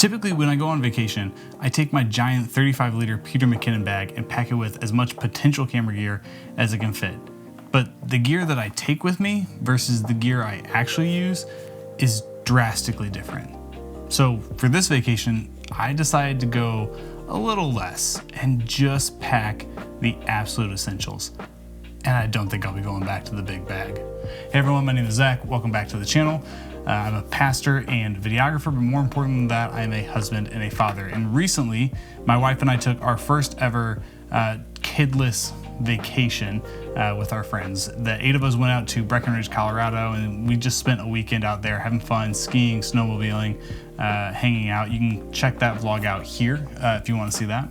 Typically when I go on vacation, I take my giant 35-liter Peter McKinnon bag and pack it with as much potential camera gear as it can fit. But the gear that I take with me versus the gear I actually use is drastically different. So for this vacation, I decided to go a little less and just pack the absolute essentials. And I don't think I'll be going back to the big bag. Hey everyone, my name is Zach. Welcome back to the channel. I'm a pastor and videographer, but more important than that, I am a husband and a father. And recently, my wife and I took our first ever kidless vacation with our friends. The 8 of us went out to Breckenridge, Colorado, and we just spent a weekend out there having fun, skiing, snowmobiling, hanging out. You can check that vlog out here if you want to see that.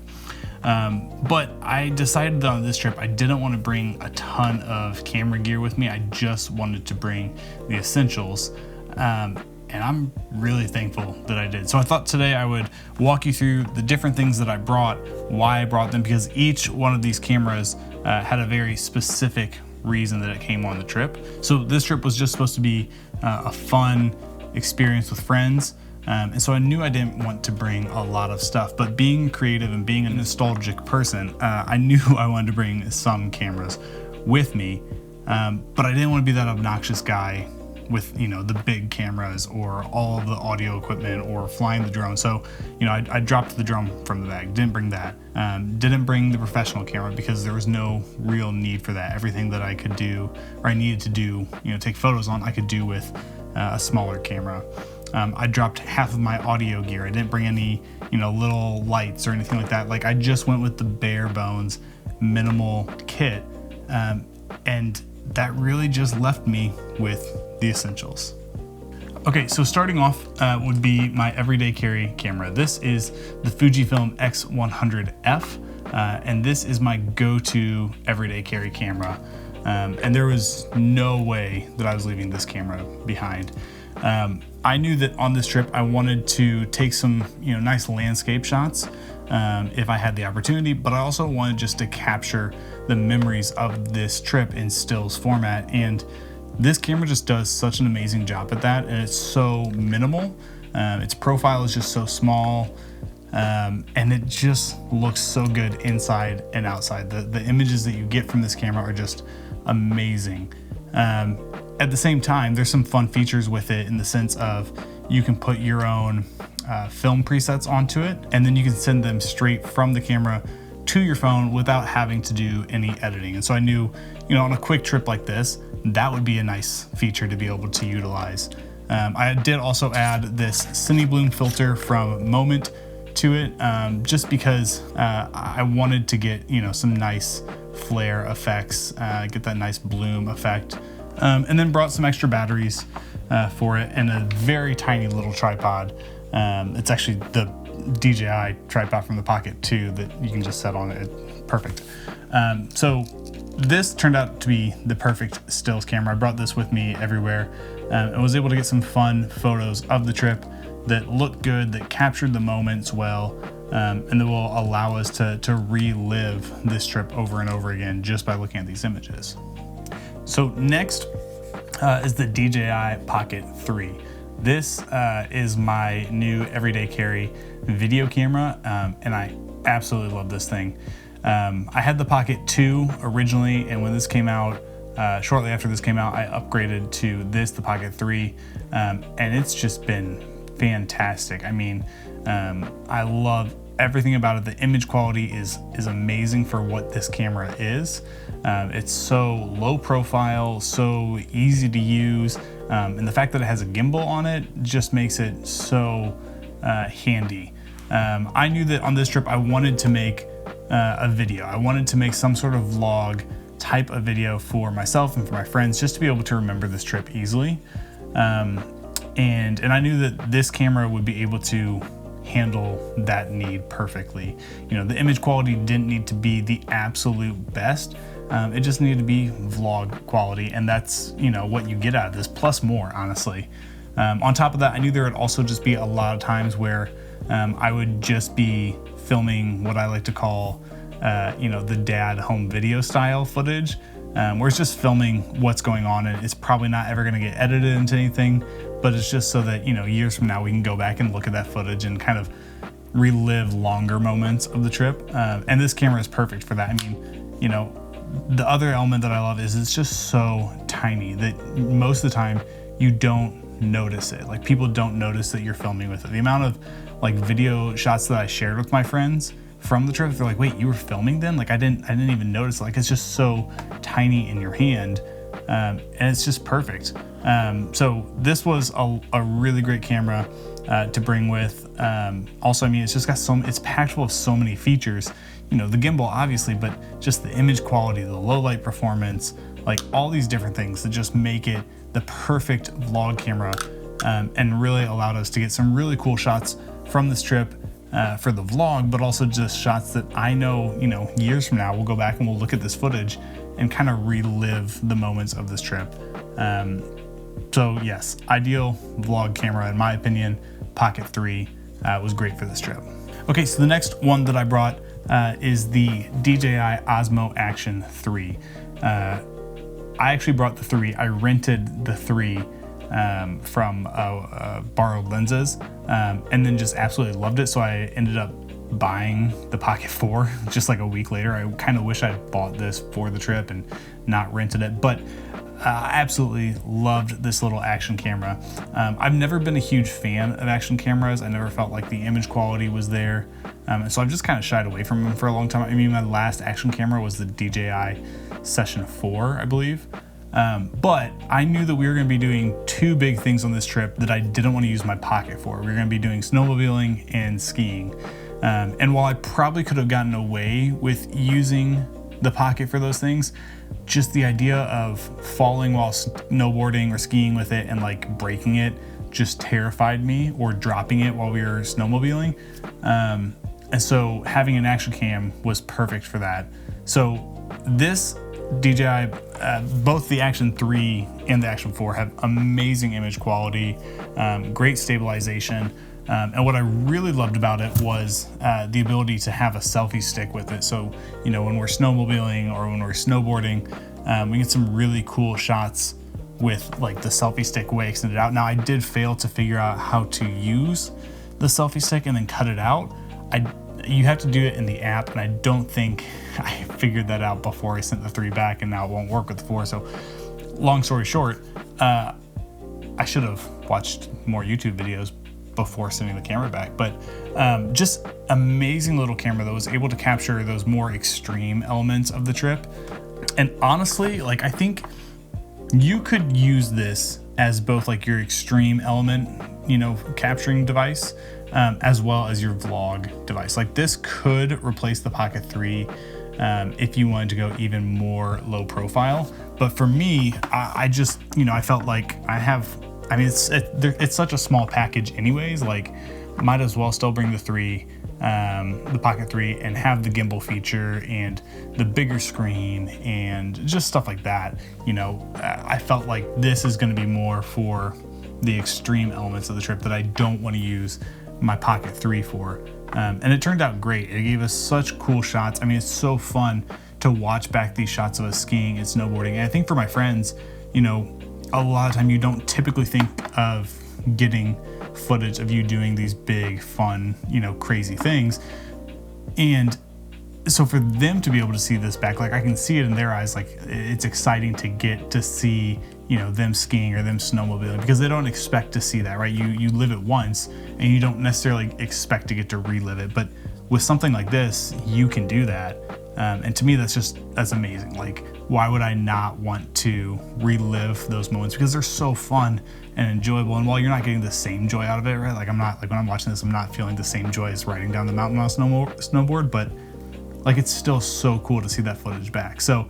But I decided that on this trip, I didn't want to bring a ton of camera gear with me. I just wanted to bring the essentials. And I'm really thankful that I did. So I thought today I would walk you through the different things that I brought, why I brought them, because each one of these cameras had a very specific reason that it came on the trip. So this trip was just supposed to be a fun experience with friends. And so I knew I didn't want to bring a lot of stuff, but being creative and being a nostalgic person, I knew I wanted to bring some cameras with me, but I didn't want to be that obnoxious guy with, you know, the big cameras or all of the audio equipment or flying the drone. So, you know, I dropped the drone from the bag, didn't bring that. Didn't bring the professional camera because there was no real need for that. Everything that I could do, or I needed to do, you know, take photos on, I could do with a smaller camera. I dropped half of my audio gear. I didn't bring any, you know, little lights or anything like that. Like I just went with the bare bones, minimal kit. And that really just left me with the essentials. Okay, so starting off would be my everyday carry camera. This is the Fujifilm X100F, and this is my go-to everyday carry camera. And there was no way that I was leaving this camera behind. I knew that on this trip I wanted to take some, you know, nice landscape shots if I had the opportunity, but I also wanted just to capture the memories of this trip in stills format. And this camera just does such an amazing job at that, and it's so minimal. Its profile is just so small, and it just looks so good inside and outside. The images that you get from this camera are just amazing. At the same time, there's some fun features with it in the sense of you can put your own film presets onto it, and then you can send them straight from the camera to your phone without having to do any editing. And so I knew, you know, on a quick trip like this, that would be a nice feature to be able to utilize. I did also add this Cine Bloom filter from Moment to it, just because I wanted to get, you know, some nice flare effects, get that nice bloom effect. And then brought some extra batteries for it and a very tiny little tripod. It's actually the DJI tripod from the Pocket 2 that you can just set on it. Perfect. So this turned out to be the perfect stills camera. I brought this with me everywhere and was able to get some fun photos of the trip that looked good, that captured the moments well, and that will allow us to relive this trip over and over again just by looking at these images. So next is the DJI Pocket 3. This is my new everyday carry video camera, and I absolutely love this thing. I had the Pocket 2 originally, and when this came out, shortly after this came out, I upgraded to this, the Pocket 3, and it's just been fantastic. I mean, I love everything about it. The image quality is amazing for what this camera is. It's so low profile, so easy to use, and the fact that it has a gimbal on it just makes it so handy. I knew that on this trip I wanted to make a video. I wanted to make some sort of vlog type of video for myself and for my friends, just to be able to remember this trip easily. And I knew that this camera would be able to handle that need perfectly. You know, the image quality didn't need to be the absolute best. It just needed to be vlog quality, and that's, you know, what you get out of this, plus more, honestly. On top of that, I knew there would also just be a lot of times where I would just be filming what I like to call, you know, the dad home video style footage, where it's just filming what's going on, and it's probably not ever going to get edited into anything, but it's just so that, you know, years from now we can go back and look at that footage and kind of relive longer moments of the trip. And this camera is perfect for that. I mean, you know, the other element that I love is it's just so tiny that most of the time you don't notice it. Like, people don't notice that you're filming with it. The amount of like video shots that I shared with my friends from the trip, they're like, wait, you were filming then? Like, I didn't even notice. Like, it's just so tiny in your hand, and it's just perfect. So this was a really great camera to bring with. Also, I mean, it's just got it's packed full of so many features. You know, the gimbal obviously, but just the image quality, the low light performance, like all these different things that just make it the perfect vlog camera, and really allowed us to get some really cool shots from this trip for the vlog, but also just shots that I know, you know, years from now we'll go back and we'll look at this footage and kind of relive the moments of this trip. So yes, ideal vlog camera in my opinion. Pocket 3 was great for this trip. Okay, so the next one that I brought is the DJI Osmo Action 3. I actually brought the 3. I rented the 3 from borrowed lenses, and then just absolutely loved it. So I ended up buying the Pocket 4 just like a week later. I kind of wish I bought this for the trip and not rented it, but I absolutely loved this little action camera. I've never been a huge fan of action cameras. I never felt like the image quality was there. So I've just kind of shied away from them for a long time. I mean, my last action camera was the DJI Session 4, I believe. But I knew that we were going to be doing two big things on this trip that I didn't want to use my Pocket for. We were going to be doing snowmobiling and skiing. And while I probably could have gotten away with using the Pocket for those things, just the idea of falling while snowboarding or skiing with it and like breaking it just terrified me, or dropping it while we were snowmobiling. And so having an action cam was perfect for that. So this DJI, both the Action 3 and the Action 4 have amazing image quality, great stabilization. And what I really loved about it was the ability to have a selfie stick with it. So, you know, when we're snowmobiling or when we're snowboarding, we get some really cool shots with like the selfie stick way extended out. Now, I did fail to figure out how to use the selfie stick and then cut it out. You have to do it in the app, and I don't think I figured that out before I sent the 3 back, and now it won't work with the 4. So long story short, I should have watched more YouTube videos before sending the camera back, but just amazing little camera that was able to capture those more extreme elements of the trip. And honestly, like, I think you could use this as both like your extreme element, you know, capturing device, as well as your vlog device. Like, this could replace the Pocket 3 if you wanted to go even more low profile. But for me, I just, you know, I felt like I mean, it's such a small package anyways, like, might as well still bring the 3, the Pocket 3, and have the gimbal feature and the bigger screen and just stuff like that. You know, I felt like this is going to be more for the extreme elements of the trip that I don't want to use my Pocket 3 for. And it turned out great. It gave us such cool shots. I mean, it's so fun to watch back these shots of us skiing and snowboarding. And I think for my friends, you know, a lot of time you don't typically think of getting footage of you doing these big, fun, you know, crazy things. And so for them to be able to see this back, like, I can see it in their eyes, like, it's exciting to get to see, you know, them skiing or them snowmobiling, because they don't expect to see that, right? You live it once and you don't necessarily expect to get to relive it. But with something like this, you can do that. And to me, that's amazing. Like, why would I not want to relive those moments? Because they're so fun and enjoyable. And while you're not getting the same joy out of it, right? Like, I'm not, like, when I'm watching this, I'm not feeling the same joy as riding down the mountain on a snowboard, but like, it's still so cool to see that footage back. So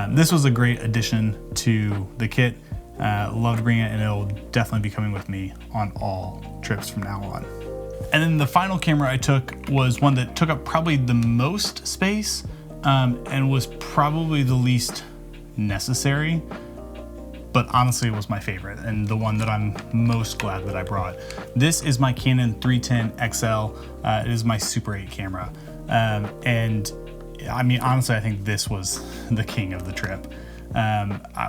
this was a great addition to the kit. Loved bringing it, and it'll definitely be coming with me on all trips from now on. And then the final camera I took was one that took up probably the most space, and was probably the least necessary, but honestly it was my favorite and the one that I'm most glad that I brought. This is my Canon 310 XL. It is my Super 8 camera. And I mean, honestly, I think this was the king of the trip.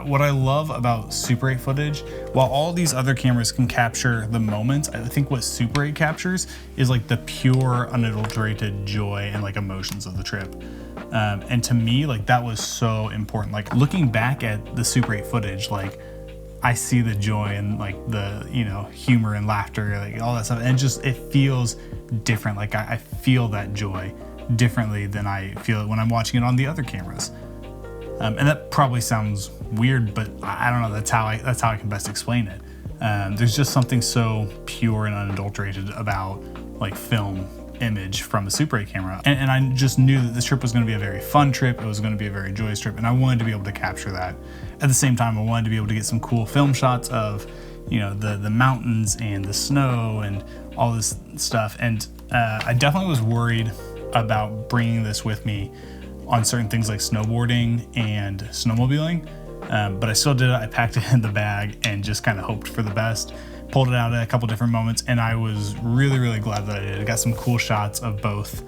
What I love about Super 8 footage, while all these other cameras can capture the moments, I think what Super 8 captures is like the pure, unadulterated joy and like emotions of the trip. And to me, like that was so important. Like looking back at the Super 8 footage, like I see the joy and like the, you know, humor and laughter, like all that stuff. And it feels different. Like I feel that joy differently than I feel it when I'm watching it on the other cameras. And that probably sounds weird, but I don't know. That's how I can best explain it. There's just something so pure and unadulterated about like film image from a Super 8 camera. And I just knew that this trip was going to be a very fun trip. It was going to be a very joyous trip. And I wanted to be able to capture that. At the same time, I wanted to be able to get some cool film shots of, you know, the mountains and the snow and all this stuff. And I definitely was worried about bringing this with me on certain things like snowboarding and snowmobiling, but I still did it. I packed it in the bag and just kind of hoped for the best. Pulled it out at a couple different moments, and I was really, really glad that I did. I got some cool shots of both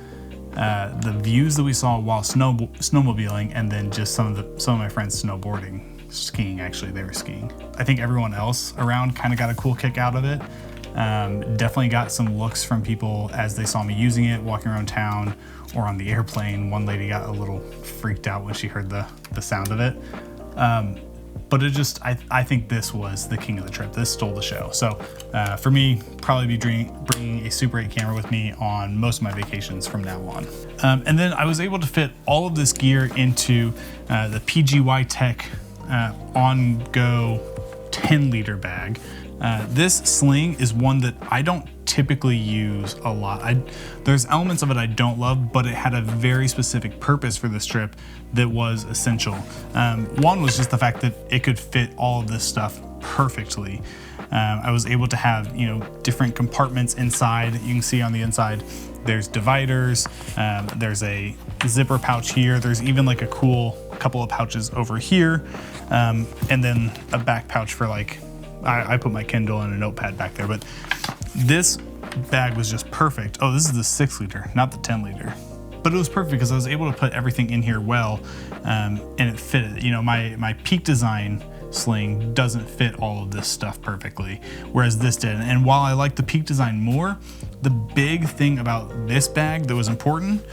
the views that we saw while snowmobiling, and then just some of my friends snowboarding, skiing. Actually, they were skiing. I think everyone else around kind of got a cool kick out of it. Definitely got some looks from people as they saw me using it, walking around town or on the airplane. One lady got a little freaked out when she heard the sound of it. But it just, I think this was the king of the trip. This stole the show. So for me, probably be bringing a Super 8 camera with me on most of my vacations from now on. And then I was able to fit all of this gear into the PGY Tech on-go 10-liter bag. This sling is one that I don't typically use a lot. There's elements of it I don't love, but it had a very specific purpose for this trip that was essential. One was just the fact that it could fit all of this stuff perfectly. I was able to have, you know, different compartments inside. You can see on the inside, there's dividers, there's a zipper pouch here. There's even like a cool couple of pouches over here, and then a back pouch for like, I put my Kindle and a notepad back there, but this bag was just perfect. Oh, this is the 6-liter, not the 10-liter. But it was perfect because I was able to put everything in here well, and it fitted. You know, my Peak Design sling doesn't fit all of this stuff perfectly, whereas this did. And while I like the Peak Design more, the big thing about this bag that was important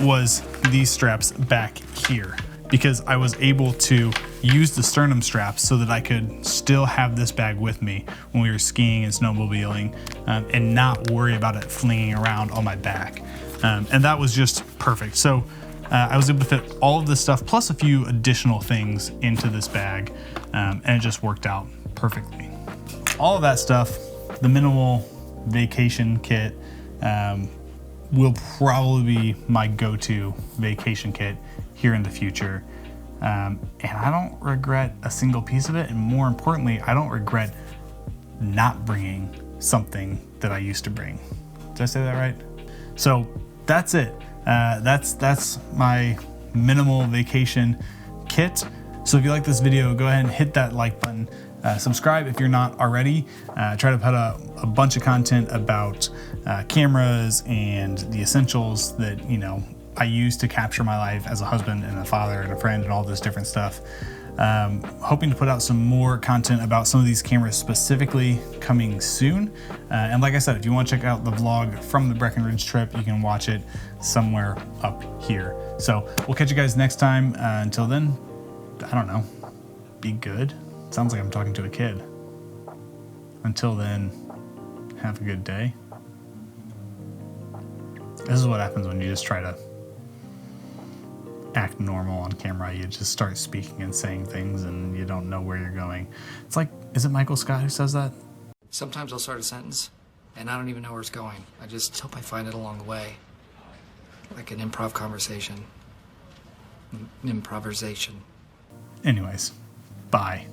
was these straps back here, because I was able to use the sternum straps so that I could still have this bag with me when we were skiing and snowmobiling, and not worry about it flinging around on my back. And that was just perfect. So I was able to fit all of this stuff plus a few additional things into this bag, and it just worked out perfectly. All of that stuff, the minimal vacation kit, will probably be my go-to vacation kit here in the future. And I don't regret a single piece of it. And more importantly, I don't regret not bringing something that I used to bring. Did I say that right? So that's it. That's my minimal vacation kit. So if you like this video, go ahead and hit that like button. Subscribe if you're not already. Try to put a bunch of content about cameras and the essentials that, you know, I use to capture my life as a husband and a father and a friend and all this different stuff. Hoping to put out some more content about some of these cameras specifically coming soon. And like I said, if you want to check out the vlog from the Breckenridge trip, you can watch it somewhere up here. So we'll catch you guys next time. Until then, I don't know, be good. Sounds like I'm talking to a kid. Until then, have a good day. This is what happens when you just try to act normal on camera. You just start speaking and saying things and you don't know where you're going. It's like, is it Michael Scott who says that? Sometimes I'll start a sentence and I don't even know where it's going. I just hope I find it along the way. Like an improv conversation. Improvisation. Anyways, bye.